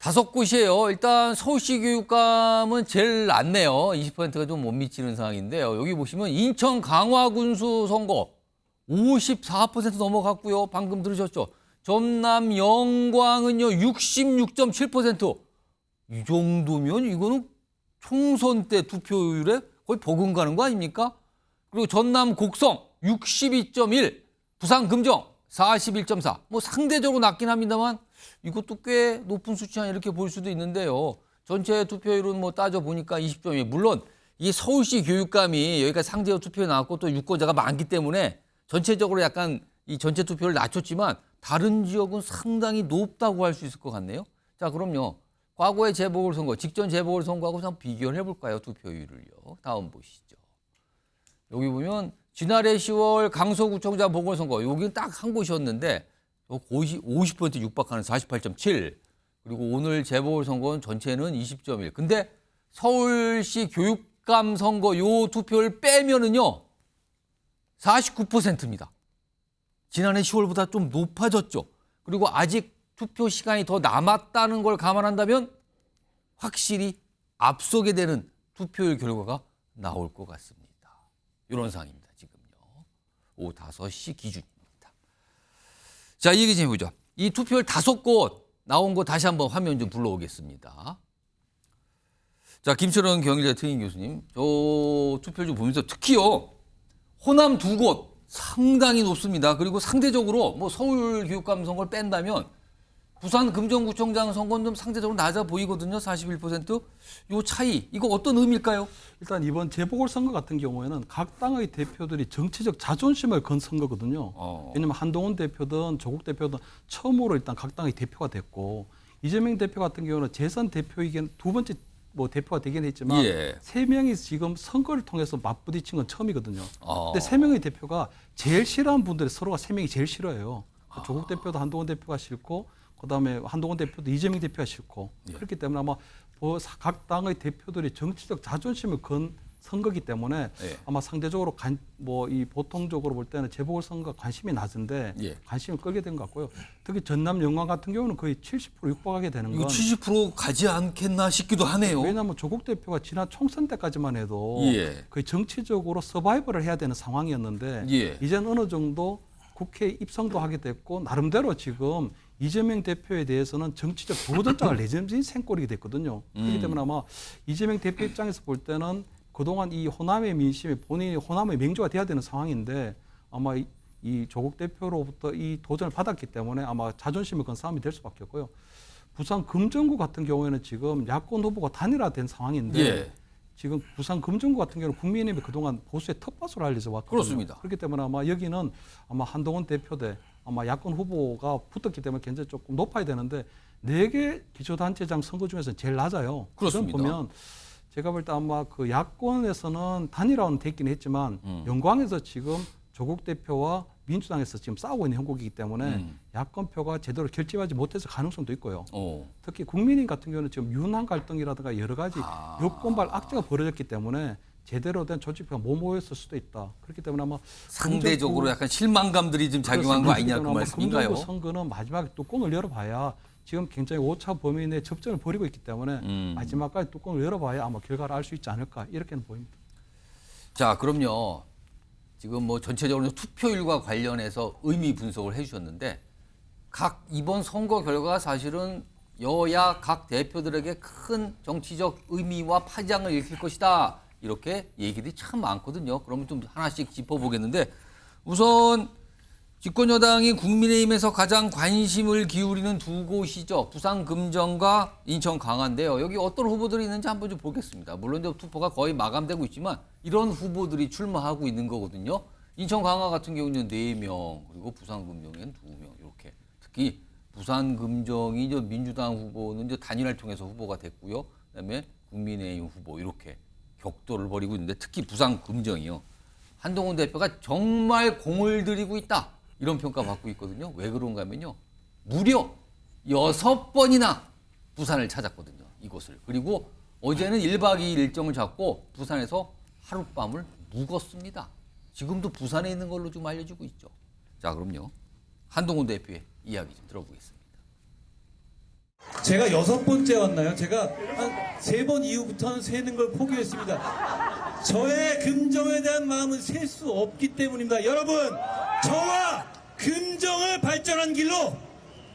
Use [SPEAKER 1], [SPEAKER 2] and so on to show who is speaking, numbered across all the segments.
[SPEAKER 1] 다섯 곳이에요. 일단 서울시 교육감은 제일 낮네요. 20%가 좀 못 미치는 상황인데요. 여기 보시면 인천 강화군수 선거 54% 넘어갔고요. 방금 들으셨죠? 전남 영광은요 66.7%. 이 정도면 이거는 총선 때 투표율에 거의 버금가는 거 아닙니까? 그리고 전남 곡성 62.1, 부산 금정 41.4. 뭐 상대적으로 낮긴 합니다만 이것도 꽤 높은 수치 아니야 이렇게 볼 수도 있는데요. 전체 투표율은 뭐 따져 보니까 20.2. 물론 이 서울시 교육감이 여기까지 상대적 투표에 나왔고 또 유권자가 많기 때문에 전체적으로 약간 이 전체 투표를 낮췄지만 다른 지역은 상당히 높다고 할 수 있을 것 같네요. 자, 그럼요. 과거의 재보궐선거, 직전 재보궐선거하고 한번 비교를 해볼까요? 투표율을요. 다음 보시죠. 여기 보면 지난해 10월 강서구청장 보궐선거 여기는 딱 한 곳이었는데 50% 육박하는 48.7. 그리고 오늘 재보궐선거는 전체는 20.1. 근데 서울시 교육감 선거 요 투표를 빼면은요 49%입니다. 지난해 10월보다 좀 높아졌죠. 그리고 아직 투표 시간이 더 남았다는 걸 감안한다면 확실히 앞서게 되는 투표율 결과가 나올 것 같습니다. 이런 상황입니다. 지금요. 오후 5시 기준입니다. 자, 이 얘기 좀 해보죠. 이 투표율 5곳 나온 거 다시 한번 화면 좀 불러오겠습니다. 자, 김철원 경일대 특임 교수님, 저 투표율 좀 보면서 특히요 호남 2곳 상당히 높습니다. 그리고 상대적으로 뭐 서울 교육감 선거를 뺀다면 부산 금정구청장 선거는 좀 상대적으로 낮아 보이거든요. 41%. 요 차이, 이거 어떤 의미일까요?
[SPEAKER 2] 일단 이번 재보궐선거 같은 경우에는 각 당의 대표들이 정치적 자존심을 건 선거거든요. 왜냐하면 한동훈 대표든 조국 대표든 처음으로 일단 각 당의 대표가 됐고 이재명 대표 같은 경우는 재선 대표이긴 두 번째 뭐 대표가 되긴 했지만 세 명이 지금 선거를 통해서 맞부딪힌 건 처음이거든요. 근데 세 명의 대표가 제일 싫어하는 분들이 서로가 세 명이 제일 싫어해요. 조국 대표도 한동훈 대표가 싫고 그다음에 한동훈 대표도 이재명 대표가 싫고 그렇기 때문에 아마 각 당의 대표들이 정치적 자존심을 건 선거기 때문에 아마 상대적으로 이 보통적으로 볼 때는 재보궐선거 관심이 낮은데 관심을 끌게 된 것 같고요. 특히 전남 영광 같은 경우는 거의 70% 육박하게 되는 건
[SPEAKER 1] 70% 가지 않겠나 싶기도 하네요.
[SPEAKER 2] 왜냐하면 조국 대표가 지난 총선 때까지만 해도 거의 정치적으로 서바이벌을 해야 되는 상황이었는데 이제는 어느 정도 국회에 입성도 하게 됐고 나름대로 지금 이재명 대표에 대해서는 정치적 도전장을 내던진 셈꼴이 됐거든요. 그렇기 때문에 아마 이재명 대표 입장에서 볼 때는 그동안 이 호남의 민심이 본인이 호남의 맹주가 돼야 되는 상황인데 아마 이 조국 대표로부터 이 도전을 받았기 때문에 아마 자존심을 건 싸움이 될 수밖에 없고요. 부산 금정구 같은 경우에는 지금 야권 후보가 단일화된 상황인데 지금 부산 금정구 같은 경우는 국민의힘이 그동안 보수의 텃밭으로 알려져 왔거든요.
[SPEAKER 1] 그렇습니다.
[SPEAKER 2] 그렇기 때문에 아마 여기는 아마 한동훈 대표 대 아마 야권 후보가 붙었기 때문에 굉장히 조금 높아야 되는데 4개 기초단체장 선거 중에서 제일 낮아요.
[SPEAKER 1] 그렇습니다.
[SPEAKER 2] 그건 보면 제가 볼 때 아마 그 야권에서는 단일화는 됐긴 했지만 영광에서 지금 조국 대표와 민주당에서 지금 싸우고 있는 형국이기 때문에 야권표가 제대로 결집하지 못해서 가능성도 있고요. 특히 국민의힘 같은 경우는 지금 윤한 갈등이라든가 여러 가지 여권발 악재가 벌어졌기 때문에 제대로 된 조직표가 못 모였을 수도 있다. 그렇기 때문에 아마
[SPEAKER 1] 상대적으로 약간 실망감들이 좀 작용한 거 아니냐 그 말씀인가요?
[SPEAKER 2] 금정구 선거는 마지막에 뚜껑을 열어봐야 지금 굉장히 오차 범위 내 접전을 벌이고 있기 때문에 마지막까지 뚜껑을 열어봐야 아마 결과를 알 수 있지 않을까 이렇게는 보입니다.
[SPEAKER 1] 자, 그럼요. 지금 뭐 전체적으로 투표율과 관련해서 의미 분석을 해주셨는데 각 이번 선거 결과가 사실은 여야 각 대표들에게 큰 정치적 의미와 파장을 일으킬 것이다. 이렇게 얘기들이 참 많거든요. 그러면 좀 하나씩 짚어보겠는데 우선 집권여당이 국민의힘에서 가장 관심을 기울이는 두 곳이죠. 부산 금정과 인천 강화인데요. 여기 어떤 후보들이 있는지 한번 좀 보겠습니다. 물론 이제 투표가 거의 마감되고 있지만 이런 후보들이 출마하고 있는 거거든요. 인천 강화 같은 경우는 4명, 그리고 부산 금정에는 2명 이렇게. 특히 부산 금정이 이제 민주당 후보는 이제 단일화를 통해서 후보가 됐고요. 그다음에 국민의힘 후보 이렇게 격돌을 벌이고 있는데 특히 부산 금정이요. 한동훈 대표가 정말 공을 들이고 있다. 이런 평가 받고 있거든요. 왜 그런가 하면요. 무려 6번이나 부산을 찾았거든요. 이곳을. 그리고 어제는 1박 2일 일정을 잡고 부산에서 하룻밤을 묵었습니다. 지금도 부산에 있는 걸로 좀 알려지고 있죠. 자, 그럼요. 한동훈 대표의 이야기 좀 들어보겠습니다.
[SPEAKER 3] 제가 6번째 왔나요? 제가 한 3번 이후부터는 세는 걸 포기했습니다. 저의 금정에 대한 마음은 셀 수 없기 때문입니다. 여러분, 저와 금정을 발전한 길로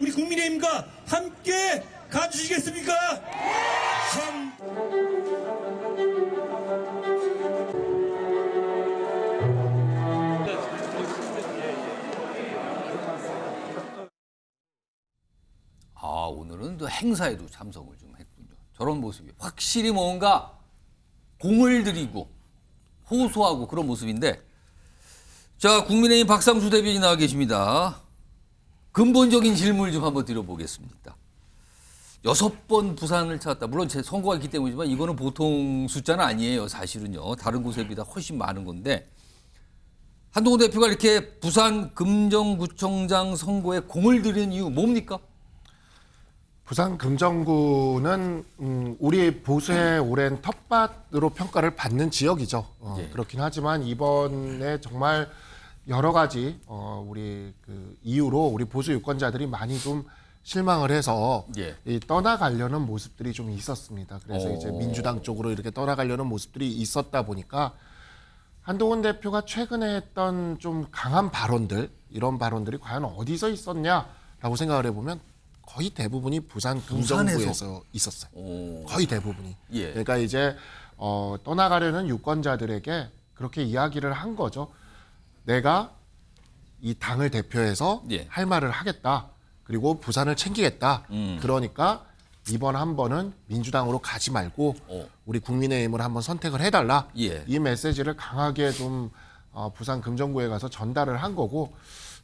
[SPEAKER 3] 우리 국민의힘과 함께 가주시겠습니까?
[SPEAKER 1] 아, 오늘은 또 행사에도 참석을 좀 했군요. 저런 모습이 확실히 뭔가 공을 들이고 호소하고 그런 모습인데, 자, 국민의힘 박상수 대변인 나와 계십니다. 근본적인 질문을 좀 한번 드려보겠습니다. 6번 부산을 찾았다. 물론 제 선거가 있기 때문이지만 이거는 보통 숫자는 아니에요. 사실은요. 다른 곳에 비해 훨씬 많은 건데, 한동훈 대표가 이렇게 부산 금정구청장 선거에 공을 들인 이유 뭡니까?
[SPEAKER 4] 부산 금정구는 우리 보수의 오랜 텃밭으로 평가를 받는 지역이죠.
[SPEAKER 1] 예.
[SPEAKER 4] 그렇긴 하지만 이번에 정말 여러 가지 우리 그 이유로 우리 보수 유권자들이 많이 좀 실망을 해서
[SPEAKER 1] 예.
[SPEAKER 4] 이 떠나가려는 모습들이 좀 있었습니다. 그래서 이제 민주당 쪽으로 이렇게 떠나가려는 모습들이 있었다 보니까 한동훈 대표가 최근에 했던 좀 강한 발언들, 이런 발언들이 과연 어디서 있었냐라고 생각을 해보면 거의 대부분이 부산 금정구에서 있었어요. 거의 대부분이.
[SPEAKER 1] 예.
[SPEAKER 4] 그러니까 이제 떠나가려는 유권자들에게 그렇게 이야기를 한 거죠. 내가 이 당을 대표해서
[SPEAKER 1] 예.
[SPEAKER 4] 할 말을 하겠다. 그리고 부산을 챙기겠다. 그러니까 이번 한 번은 민주당으로 가지 말고 우리 국민의힘을 한번 선택을 해달라.
[SPEAKER 1] 예.
[SPEAKER 4] 이 메시지를 강하게 좀 부산 금정구에 가서 전달을 한 거고,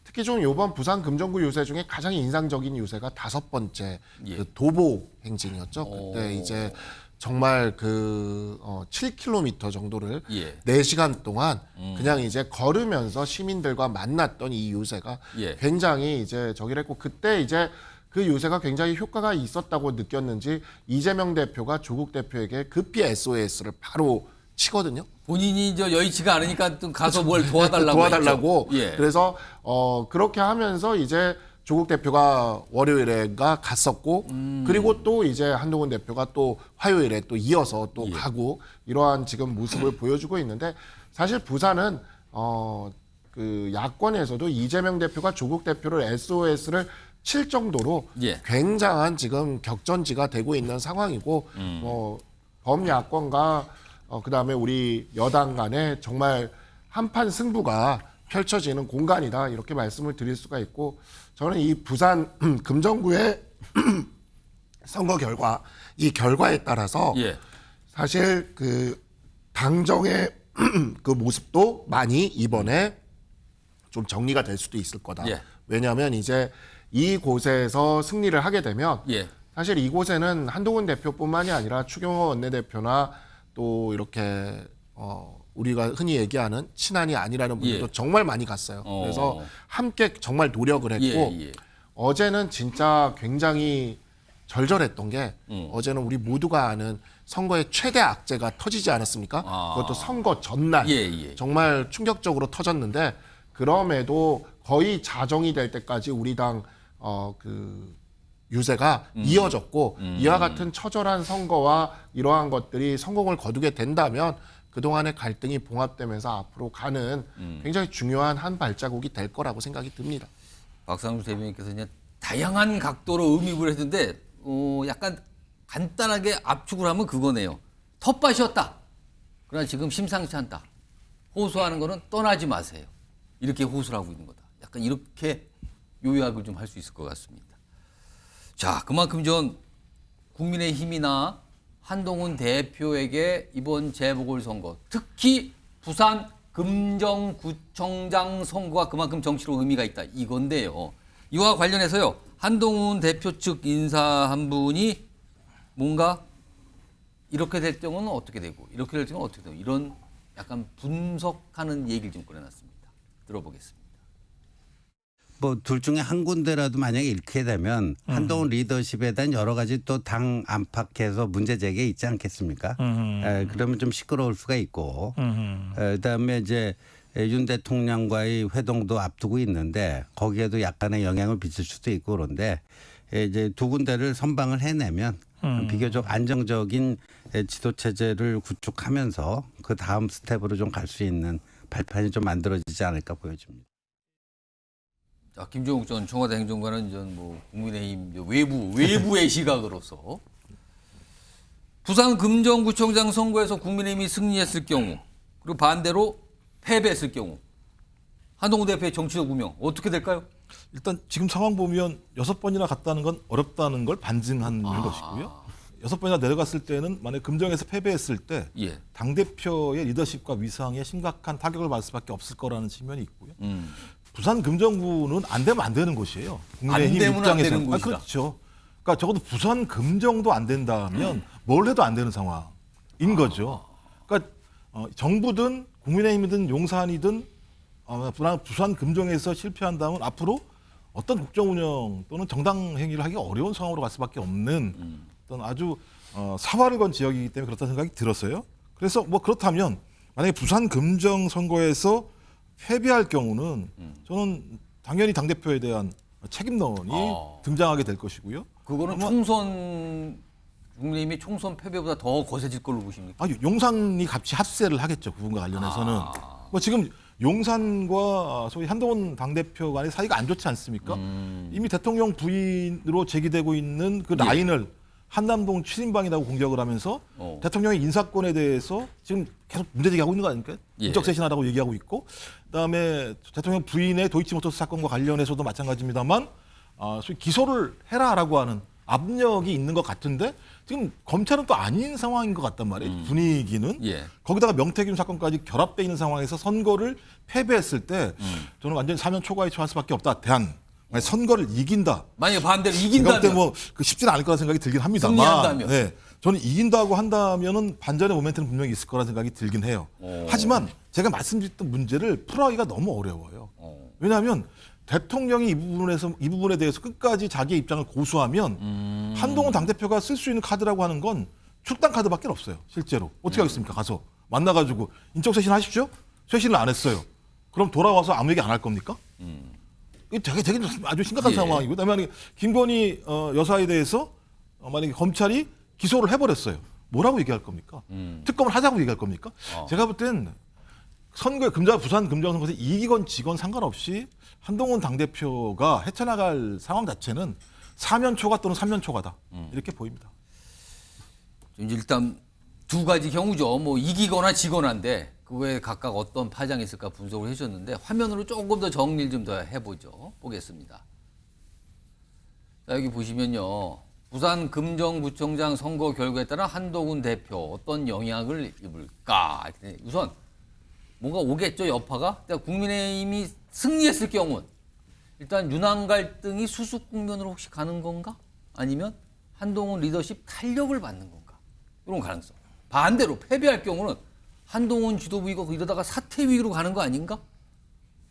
[SPEAKER 4] 특히 좀 이번 부산 금정구 유세 중에 가장 인상적인 유세가 5번째
[SPEAKER 1] 예.
[SPEAKER 4] 그 도보 행진이었죠. 그때 이제 정말 그 7km 정도를
[SPEAKER 1] 예.
[SPEAKER 4] 4시간 동안 그냥 이제 걸으면서 시민들과 만났던 이 유세가
[SPEAKER 1] 예.
[SPEAKER 4] 굉장히 이제 저기를 했고, 그때 이제 그 유세가 굉장히 효과가 있었다고 느꼈는지 이재명 대표가 조국 대표에게 급히 SOS를 바로 치거든요.
[SPEAKER 1] 본인이 저 여의치가 않으니까 또 가서 뭘 도와달라고.
[SPEAKER 4] 도와달라고.
[SPEAKER 1] 했죠. 예.
[SPEAKER 4] 그래서 그렇게 하면서 이제 조국 대표가 월요일에가 갔었고, 그리고 또 이제 한동훈 대표가 또 화요일에 또 이어서 또
[SPEAKER 1] 예.
[SPEAKER 4] 가고, 이러한 지금 모습을 보여주고 있는데, 사실 부산은 그 야권에서도 이재명 대표가 조국 대표를 SOS를 칠 정도로
[SPEAKER 1] 예.
[SPEAKER 4] 굉장한 지금 격전지가 되고 있는 상황이고, 범야권과 그다음에 우리 여당 간에 정말 한판 승부가 펼쳐지는 공간이다, 이렇게 말씀을 드릴 수가 있고, 저는 이 부산 금정구의 선거 결과, 이 결과에 따라서
[SPEAKER 1] 예.
[SPEAKER 4] 사실 그 당정의 그 모습도 많이 이번에 좀 정리가 될 수도 있을 거다.
[SPEAKER 1] 예.
[SPEAKER 4] 왜냐하면 이제 이곳에서 승리를 하게 되면
[SPEAKER 1] 예.
[SPEAKER 4] 사실 이곳에는 한동훈 대표뿐만이 아니라 추경호 원내대표나 또 이렇게 우리가 흔히 얘기하는 친한이 아니라는 분들도
[SPEAKER 1] 예.
[SPEAKER 4] 정말 많이 갔어요. 그래서 함께 정말 노력을 했고,
[SPEAKER 1] 예, 예.
[SPEAKER 4] 어제는 진짜 굉장히 절절했던 게 어제는 우리 모두가 아는 선거의 최대 악재가 터지지 않았습니까? 그것도 선거 전날
[SPEAKER 1] 예, 예.
[SPEAKER 4] 정말 충격적으로 터졌는데, 그럼에도 거의 자정이 될 때까지 우리 당 그 유세가 이어졌고, 이와 같은 처절한 선거와 이러한 것들이 성공을 거두게 된다면 그동안의 갈등이 봉합되면서 앞으로 가는 굉장히 중요한 한 발자국이 될 거라고 생각이 듭니다.
[SPEAKER 1] 박상수 대변인께서 이제 다양한 각도로 음입을 했는데 약간 간단하게 압축을 하면 그거네요. 텃밭이었다. 그러나 지금 심상치 않다. 호소하는 거는 떠나지 마세요. 이렇게 호소를 하고 있는 거다. 약간 이렇게 요약을 좀 할 수 있을 것 같습니다. 자, 그만큼 전 국민의힘이나 한동훈 대표에게 이번 재보궐선거, 특히 부산 금정구청장 선거가 그만큼 정치로 의미가 있다, 이건데요. 이와 관련해서요, 한동훈 대표 측 인사 한 분이 뭔가 이렇게 될 경우는 어떻게 되고 이렇게 될 경우는 어떻게 되고, 이런 약간 분석하는 얘기를 좀 꺼내놨습니다. 들어보겠습니다.
[SPEAKER 5] 뭐 둘 중에 한 군데라도 만약에 잃게 되면 한동훈 리더십에 대한 여러 가지 또 당 안팎에서 문제 제기가 있지 않겠습니까? 그러면 좀 시끄러울 수가 있고, 그다음에 이제 윤 대통령과의 회동도 앞두고 있는데 거기에도 약간의 영향을 미칠 수도 있고, 그런데 이제 두 군데를 선방을 해내면 비교적 안정적인 지도 체제를 구축하면서 그 다음 스텝으로 좀 갈 수 있는 발판이 좀 만들어지지 않을까 보여집니다.
[SPEAKER 1] 자, 김종욱 전 청와대 행정관은 전 뭐 국민의힘 외부의 시각으로서 부산 금정구청장 선거에서 국민의힘이 승리했을 경우 그리고 반대로 패배했을 경우 한동훈 대표의 정치적 운명 어떻게 될까요?
[SPEAKER 6] 일단 지금 상황 보면 6번이나 갔다는 건 어렵다는 걸 반증하는 것이고요. 6번이나 내려갔을 때는 만약 금정에서 패배했을 때
[SPEAKER 1] 예.
[SPEAKER 6] 당대표의 리더십과 위상에 심각한 타격을 받을 수밖에 없을 거라는 측면이 있고요. 부산 금정구는 안 되면 안 되는 곳이에요. 국민의힘
[SPEAKER 1] 안 되면 안
[SPEAKER 6] 입장에서.
[SPEAKER 1] 되는 곳이다.
[SPEAKER 6] 그렇죠. 그러니까 적어도 부산 금정도 안 된다면 뭘 해도 안 되는 상황인 거죠. 그러니까 정부든 국민의힘이든 용산이든 부산 금정에서 실패한다면 앞으로 어떤 국정 운영 또는 정당 행위를 하기 어려운 상황으로 갈 수밖에 없는 어떤 아주 사활을 건 지역이기 때문에 그렇다는 생각이 들었어요. 그래서 뭐 그렇다면 만약에 부산 금정 선거에서 패배할 경우는 저는 당연히 당대표에 대한 책임론이 등장하게 될 것이고요.
[SPEAKER 1] 그거는
[SPEAKER 6] 아마-
[SPEAKER 1] 총선 국민의힘이 총선 패배보다 더 거세질 걸로 보십니까?
[SPEAKER 6] 용산이 같이 합세를 하겠죠. 그 부분과 관련해서는. 뭐 지금 용산과 소위 한동훈 당대표 간의 사이가 안 좋지 않습니까? 이미 대통령 부인으로 제기되고 있는 그 라인을 한남동 7인방이라고 공격을 하면서 대통령의 인사권에 대해서 지금 계속 문제제기하고 있는 거 아닙니까?
[SPEAKER 1] 예.
[SPEAKER 6] 인적쇄신하라고 얘기하고 있고 그다음에 대통령 부인의 도이치모터스 사건과 관련해서도 마찬가지입니다만 소위 기소를 해라라고 하는 압력이 있는 것 같은데 지금 검찰은 또 아닌 상황인 것 같단 말이에요. 분위기는.
[SPEAKER 1] 예.
[SPEAKER 6] 거기다가 명태균 사건까지 결합되어 있는 상황에서 선거를 패배했을 때 저는 완전히 사면 초과에 처할 수밖에 없다. 만약 선거를 이긴다.
[SPEAKER 1] 만약에 반대로
[SPEAKER 6] 제가
[SPEAKER 1] 이긴다면
[SPEAKER 6] 볼때 뭐 쉽지는 않을 거라는 생각이 들긴 합니다만.
[SPEAKER 1] 승리한다면.
[SPEAKER 6] 네, 저는 이긴다고 한다면은 반전의 모멘트는 분명히 있을 거라는 생각이 들긴 해요. 하지만 제가 말씀드렸던 문제를 풀어가기가 너무 어려워요. 왜냐하면 대통령이 이 부분에 대해서 끝까지 자기의 입장을 고수하면 한동훈 당대표가 쓸 수 있는 카드라고 하는 건 출당 카드밖에 없어요. 실제로. 어떻게 하겠습니까? 가서 만나가지고 인적쇄신 하십시오. 쇄신을 안 했어요. 그럼 돌아와서 아무 얘기 안 할 겁니까? 이게 되게 아주 심각한
[SPEAKER 1] 예.
[SPEAKER 6] 상황이고. 그다음에 김건희 여사에 대해서 만약에 검찰이 기소를 해버렸어요. 뭐라고 얘기할 겁니까? 특검을 하자고 얘기할 겁니까? 제가 볼 땐 선거에 부산 금정선거에서 이기건 지건 상관없이 한동훈 당대표가 헤쳐나갈 상황 자체는 사면 초과 또는 3년 초과다. 이렇게 보입니다.
[SPEAKER 1] 이제 일단 두 가지 경우죠. 뭐 이기거나 지거나인데 그거에 각각 어떤 파장이 있을까 분석을 해주셨는데 화면으로 조금 더 정리를 좀 더 해보죠. 보겠습니다. 자, 여기 보시면요. 부산 금정구청장 선거 결과에 따라 한동훈 대표 어떤 영향을 입을까? 우선 뭔가 오겠죠, 여파가. 국민의힘이 승리했을 경우는 일단 윤한 갈등이 수습 국면으로 혹시 가는 건가? 아니면 한동훈 리더십 탄력을 받는 건가? 이런 가능성. 반대로 패배할 경우는 한동훈 지도부 이러다가 사퇴 위기로 가는 거 아닌가?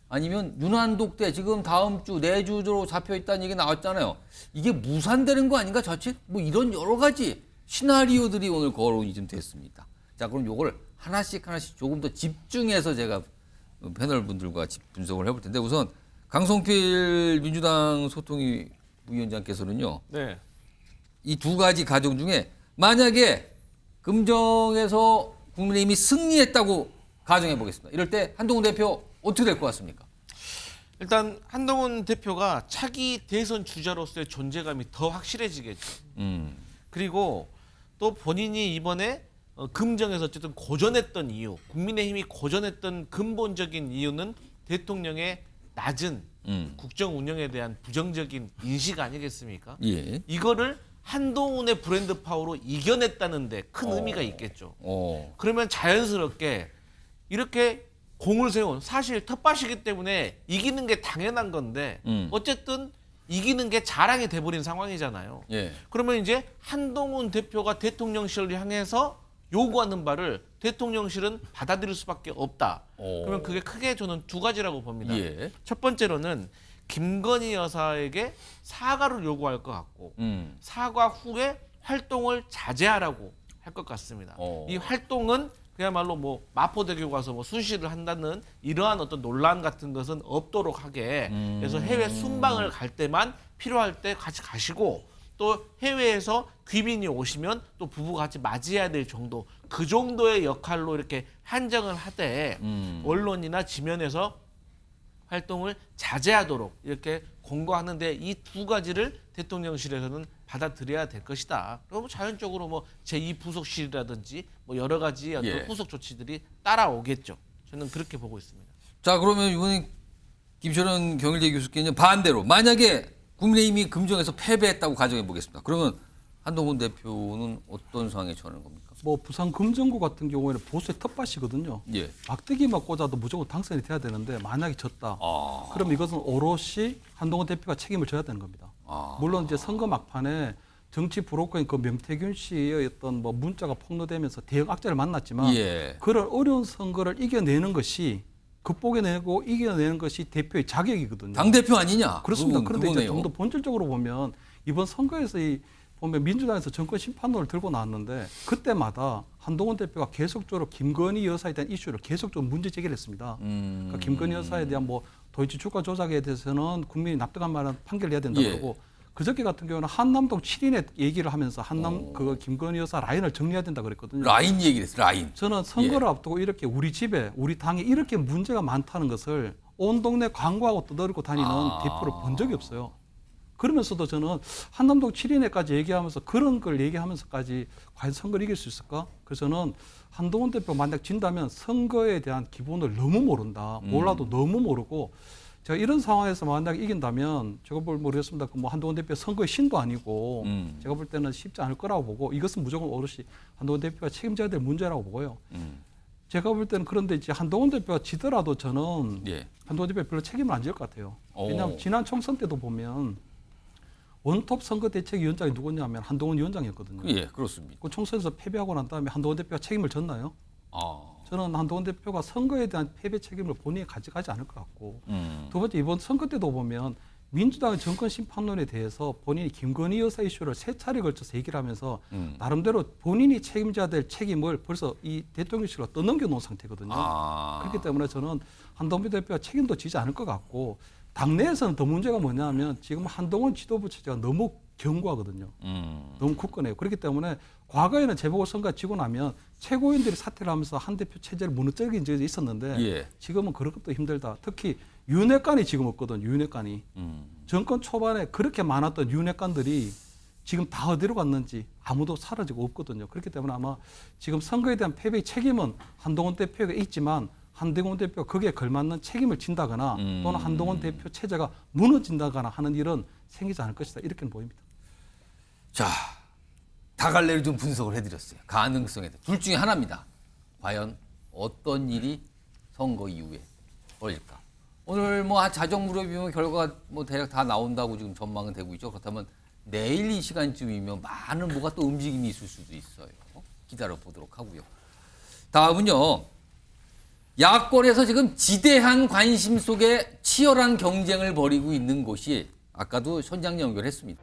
[SPEAKER 1] 아니면 윤한독 때 지금 다음 주 내주로 잡혀 있다는 얘기 나왔잖아요. 이게 무산되는 거 아닌가 자칫? 뭐 이런 여러 가지 시나리오들이 오늘 거론이 좀 됐습니다. 자, 그럼 요걸 하나씩 조금 더 집중해서 제가 패널 분들과 분석을 해볼 텐데 우선 강성필 민주당 소통위 부위원장께서는요.
[SPEAKER 7] 네.
[SPEAKER 1] 이 두 가지 가정 중에 만약에 금정에서 국민의힘이 승리했다고 가정해 보겠습니다. 이럴 때 한동훈 대표 어떻게 될 것 같습니까?
[SPEAKER 7] 일단 한동훈 대표가 차기 대선 주자로서의 존재감이 더 확실해지겠죠. 그리고 또 본인이 이번에 금정에서 어쨌든 고전했던 이유, 국민의힘이 고전했던 근본적인 이유는 대통령의 낮은 국정 운영에 대한 부정적인 인식 아니겠습니까?
[SPEAKER 1] 예.
[SPEAKER 7] 이거를 한동훈의 브랜드 파워로 이겨냈다는데 큰 의미가 있겠죠. 그러면 자연스럽게 이렇게 공을 세운 사실 텃밭이기 때문에 이기는 게 당연한 건데 어쨌든 이기는 게 자랑이 돼버린 상황이잖아요.
[SPEAKER 1] 예.
[SPEAKER 7] 그러면 이제 한동훈 대표가 대통령실을 향해서 요구하는 바를 대통령실은 받아들일 수밖에 없다. 그러면 그게 크게 저는 두 가지라고 봅니다.
[SPEAKER 1] 예.
[SPEAKER 7] 첫 번째로는 김건희 여사에게 사과를 요구할 것 같고 사과 후에 활동을 자제하라고 할 것 같습니다. 이 활동은 그야말로 뭐 마포대교 가서 뭐 순시를 한다는 이러한 어떤 논란 같은 것은 없도록 하게 그래서 해외 순방을 갈 때만 필요할 때 같이 가시고 또 해외에서 귀빈이 오시면 또 부부가 같이 맞이해야 될 정도 그 정도의 역할로 이렇게 한정을 하되 언론이나 지면에서 활동을 자제하도록 이렇게 권고하는데 이 두 가지를 대통령실에서는 받아들여야 될 것이다. 그리고 자연적으로 뭐 제2부속실이라든지 뭐 여러 가지 어떤
[SPEAKER 1] 예.
[SPEAKER 7] 후속 조치들이 따라오겠죠. 저는 그렇게 보고 있습니다.
[SPEAKER 1] 자, 그러면 이번에 김철원 경일대 교수께는 반대로 만약에 국민의힘이 금정에서 패배했다고 가정해 보겠습니다. 그러면 한동훈 대표는 어떤 상황에 처하는 겁니까?
[SPEAKER 2] 뭐 부산 금정구 같은 경우에는 보수의 텃밭이거든요.
[SPEAKER 1] 예.
[SPEAKER 2] 막대기만 꽂아도 무조건 당선이 돼야 되는데 만약에 졌다. 그럼 이것은 오롯이 한동훈 대표가 책임을 져야 되는 겁니다. 물론 이제 선거 막판에 정치 브로커인 그 명태균 씨의 어떤 뭐 문자가 폭로되면서 대형 악재를 만났지만
[SPEAKER 1] 예.
[SPEAKER 2] 그런 어려운 선거를 이겨내는 것이 극복해내고 이겨내는 것이 대표의 자격이거든요.
[SPEAKER 1] 당대표 아니냐?
[SPEAKER 2] 그렇습니다. 그런데 이제
[SPEAKER 1] 그거네요.
[SPEAKER 2] 좀 더 본질적으로 보면 이번 선거에서 보면 민주당에서 정권 심판론을 들고 나왔는데 그때마다 한동훈 대표가 계속적으로 김건희 여사에 대한 이슈를 계속적으로 문제 제기를 했습니다. 그러니까 김건희 여사에 대한 뭐 도이치 주가 조작에 대해서는 국민이 납득할 만한 판결을 내야 된다
[SPEAKER 1] 예.
[SPEAKER 2] 그러고 그저께 같은 경우는 한남동 7인의 얘기를 하면서 그 김건희 여사 라인을 정리해야 된다 그랬거든요.
[SPEAKER 1] 라인 얘기를 했어요. 라인.
[SPEAKER 2] 저는 선거를 앞두고 이렇게 우리 집에 우리 당에 이렇게 문제가 많다는 것을 온 동네 광고하고 떠들고 다니는 대표를 본 적이 없어요. 그러면서도 저는 한남동 7인회까지 얘기하면서 그런 걸 얘기하면서까지 과연 선거를 이길 수 있을까? 그래서 저는 한동훈 대표 만약 진다면 선거에 대한 기본을 너무 모른다. 몰라도 너무 모르고 제가 이런 상황에서 만약 이긴다면 제가 모르겠습니다. 뭐 한동훈 대표 선거의 신도 아니고 제가 볼 때는 쉽지 않을 거라고 보고 이것은 무조건 오롯이 한동훈 대표가 책임져야 될 문제라고 보고요. 제가 볼 때는 그런데 이제 한동훈 대표가 지더라도 저는
[SPEAKER 1] 예.
[SPEAKER 2] 한동훈 대표 별로 책임을 안 질 것 같아요. 왜냐하면 지난 총선 때도 보면 원톱 선거대책위원장이 누구냐면 한동훈 위원장이었거든요.
[SPEAKER 1] 예, 그렇습니다.
[SPEAKER 2] 그 총선에서 패배하고 난 다음에 한동훈 대표가 책임을 졌나요? 저는 한동훈 대표가 선거에 대한 패배 책임을 본인이 가져가지 않을 것 같고 두 번째 이번 선거 때도 보면 민주당의 정권 심판론에 대해서 본인이 김건희 여사 이슈를 세 차례 걸쳐서 얘기를 하면서 나름대로 본인이 책임져야 될 책임을 벌써 이 대통령실로 떠넘겨 놓은 상태거든요. 그렇기 때문에 저는 한동훈 대표가 책임도 지지 않을 것 같고 당내에서는 더 문제가 뭐냐면 지금 한동훈 지도부 체제가 너무 견고하거든요. 너무 굳건해요. 그렇기 때문에 과거에는 재보궐선거가 지고 나면 최고위원들이 사퇴를 하면서 한 대표 체제를 무너뜨린 적이 있었는데
[SPEAKER 1] 예.
[SPEAKER 2] 지금은 그런 것도 힘들다. 특히 윤핵관이 지금 없거든. 윤핵관이. 정권 초반에 그렇게 많았던 윤핵관들이 지금 다 어디로 갔는지 아무도 사라지고 없거든요. 그렇기 때문에 아마 지금 선거에 대한 패배의 책임은 한동훈 대표에게 있지만 한동훈 대표가 거기에 걸맞는 책임을 진다거나 또는 한동훈 대표 체제가 무너진다거나 하는 일은 생기지 않을 것이다. 이렇게는 보입니다.
[SPEAKER 1] 자, 다갈래를 좀 분석을 해드렸어요. 가능성에 대해. 둘 중에 하나입니다. 과연 어떤 일이 선거 이후에 벌일까? 오늘 뭐 자정 무렵이면 결과가 뭐 대략 다 나온다고 지금 전망은 되고 있죠. 그렇다면 내일 이 시간쯤이면 많은 뭐가 또 움직임이 있을 수도 있어요. 기다려 보도록 하고요. 다음은요. 야권에서 지금 지대한 관심 속에 치열한 경쟁을 벌이고 있는 곳이 아까도 현장 연결했습니다.